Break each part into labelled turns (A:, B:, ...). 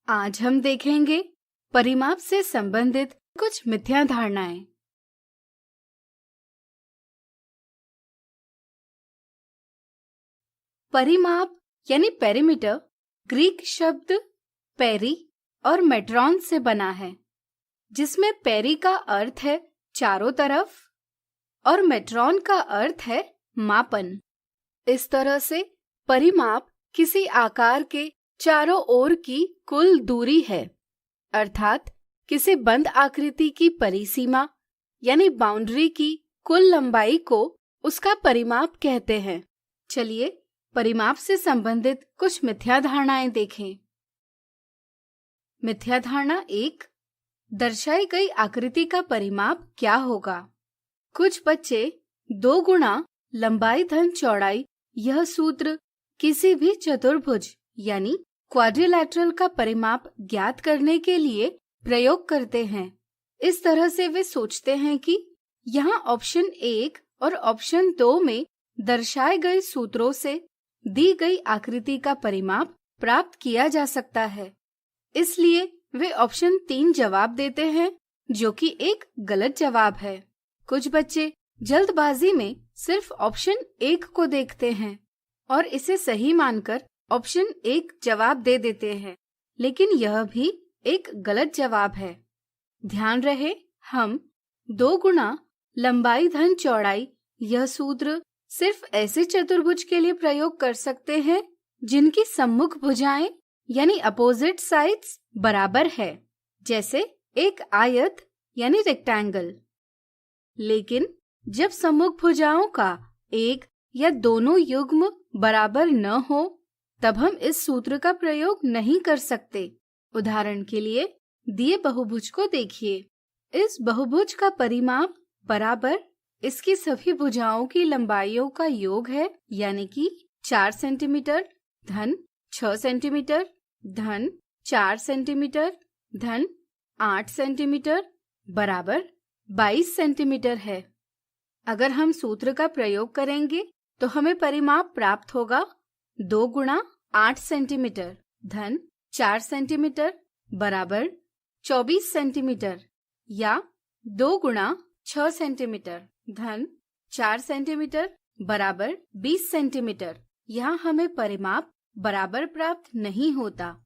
A: आज हम देखेंगे परिमाप से संबंधित कुछ मिथ्या धारणाएं। परिमाप यानी पेरीमीटर ग्रीक शब्द पेरी और मेट्रॉन से बना है, जिसमें पेरी का अर्थ है चारों तरफ और मेट्रॉन का अर्थ है मापन। इस तरह से परिमाप किसी आकार के चारों ओर की कुल दूरी है, अर्थात किसी बंद आकृति की परिसीमा यानी बाउंड्री की कुल लंबाई को उसका परिमाप कहते हैं। चलिए परिमाप से संबंधित कुछ मिथ्या धारणाएं देखें। मिथ्या धारणा 1, दर्शाई गई आकृति का परिमाप क्या होगा? कुछ बच्चे 2 गुणा लंबाई धन चौड़ाई यह सूत्र किसी भी चतुर्भुज यानी क्वाड्रिलैटरल का परिमाप ज्ञात करने के लिए प्रयोग करते हैं। इस तरह से वे सोचते हैं कि यहाँ ऑप्शन 1 और ऑप्शन 2 में दर्शाए गए सूत्रों से दी गई आकृति का परिमाप प्राप्त किया जा सकता है। इसलिए वे ऑप्शन 3 जवाब देते हैं, जो कि एक गलत जवाब है। कुछ बच्चे जल्दबाजी में सिर्फ ऑप्शन 1 को देखते हैं और इसे सही मानकर ऑप्शन 1 जवाब दे देते हैं, लेकिन यह भी एक गलत जवाब है। ध्यान रहे, हम 2 गुणा लंबाई धन चौड़ाई यह सूत्र सिर्फ ऐसे चतुर्भुज के लिए प्रयोग कर सकते हैं जिनकी सम्मुख भुजाएं यानी अपोजिट साइड्स बराबर है, जैसे एक आयत यानी रेक्टेंगल। लेकिन जब सम्मुख भुजाओं का एक या दोनों युग्म बराबर न हो, तब हम इस सूत्र का प्रयोग नहीं कर सकते। उदाहरण के लिए दिए बहुभुज को देखिए। इस बहुभुज का परिमाप बराबर इसकी सभी भुजाओं की लंबाइयों का योग है, यानी कि 4 सेंटीमीटर धन 6 सेंटीमीटर धन 4 सेंटीमीटर धन 8 सेंटीमीटर बराबर 22 सेंटीमीटर है। अगर हम सूत्र का प्रयोग करेंगे तो हमें परिमाप प्राप्त होगा 2 गुणा 8 सेंटीमीटर धन 4 सेंटीमीटर बराबर 24 सेंटीमीटर या 2 गुणा 6 सेंटीमीटर धन 4 सेंटीमीटर बराबर 20 सेंटीमीटर। यहाँ हमें परिमाप बराबर प्राप्त नहीं होता।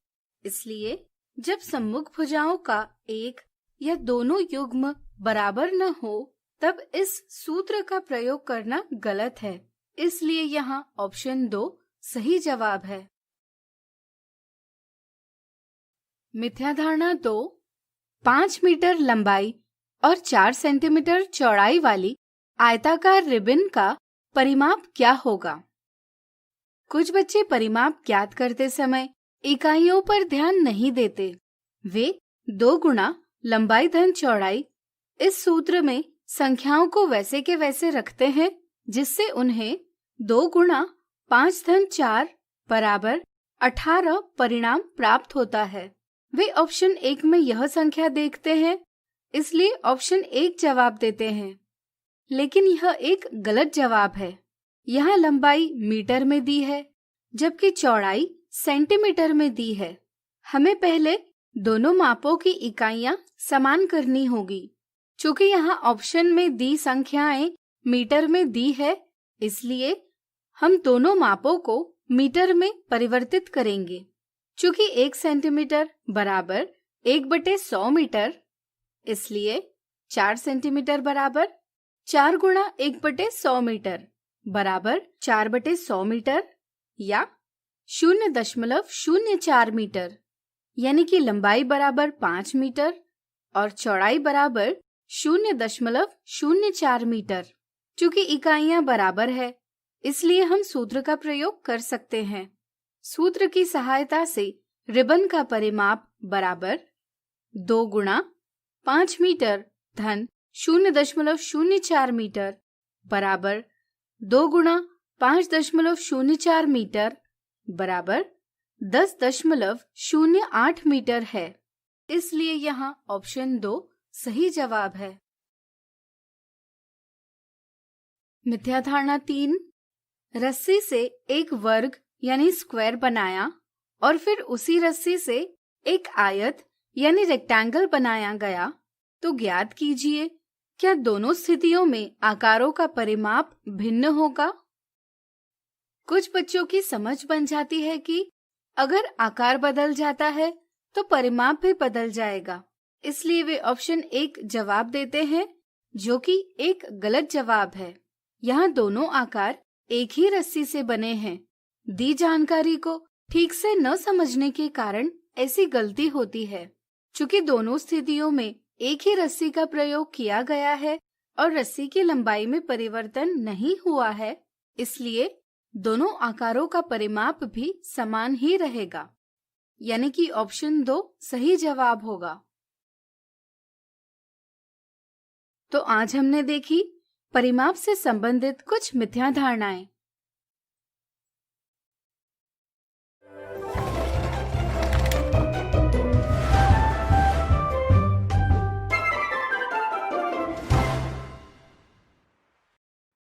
A: इसलिए जब सम्मुख भुजाओं का एक या दोनों युग्म बराबर न हो, तब इस सूत्र का प्रयोग करना गलत है। इसलिए यहाँ ऑप्शन 2 सही जवाब है। मिथ्या धारणा 2, 5 मीटर लंबाई और 4 सेंटीमीटर चौड़ाई वाली आयताकार रिबन का परिमाप क्या होगा? कुछ बच्चे परिमाप ज्ञात करते समय इकाइयों पर ध्यान नहीं देते। वे 2 गुणा लंबाई धन चौड़ाई इस सूत्र में संख्याओं को वैसे के वैसे रखते हैं, जिससे उन्हें 2 गुणा 5 धन 4 बराबर 18 परिणाम प्राप्त होता है। वे ऑप्शन 1 में यह संख्या देखते हैं, इसलिए ऑप्शन 1 जवाब देते हैं, लेकिन यह एक गलत जवाब है। यहाँ लंबाई मीटर में दी है, जबकि चौड़ाई सेंटीमीटर में दी है। हमें पहले दोनों मापों की इकाइयां समान करनी होगी। चूंकि यहाँ ऑप्शन में दी संख्याएं मीटर में दी है, इसलिए हम दोनों मापों को मीटर में परिवर्तित करेंगे। चूंकि 1 सेंटीमीटर बराबर 1/100 मीटर, इसलिए 4 सेंटीमीटर बराबर 4 गुणा 1/100 मीटर बराबर 4/100 मीटर या 0.04 मीटर, यानी कि लंबाई बराबर 5 मीटर और चौड़ाई बराबर 0.04 मीटर। चूंकि इकाइयां बराबर है, इसलिए हम सूत्र का प्रयोग कर सकते हैं। सूत्र की सहायता से रिबन का परिमाप बराबर 2 गुणा 5 मीटर धन 0.04 मीटर बराबर 2 गुणा 5.04 मीटर बराबर 10.08 मीटर है। इसलिए यहाँ ऑप्शन 2 सही जवाब है। मिथ्या धारणा 3, रस्सी से एक वर्ग यानी स्क्वायर बनाया और फिर उसी रस्सी से एक आयत यानी रेक्टेंगल बनाया गया, तो ज्ञात कीजिए क्या दोनों स्थितियों में आकारों का परिमाप भिन्न होगा। कुछ बच्चों की समझ बन जाती है कि अगर आकार बदल जाता है तो परिमाप भी बदल जाएगा, इसलिए वे ऑप्शन 1 जवाब देते हैं, जो कि एक गलत जवाब है। यहाँ दोनों आकार एक ही रस्सी से बने हैं। दी जानकारी को ठीक से न समझने के कारण ऐसी गलती होती है। चूंकि दोनों स्थितियों में एक ही रस्सी का प्रयोग किया गया है और रस्सी की लंबाई में परिवर्तन नहीं हुआ है, इसलिए दोनों आकारों का परिमाप भी समान ही रहेगा, यानी कि ऑप्शन 2 सही जवाब होगा। तो आज हमने देखी परिमाप से संबंधित कुछ मिथ्या धारणाएं।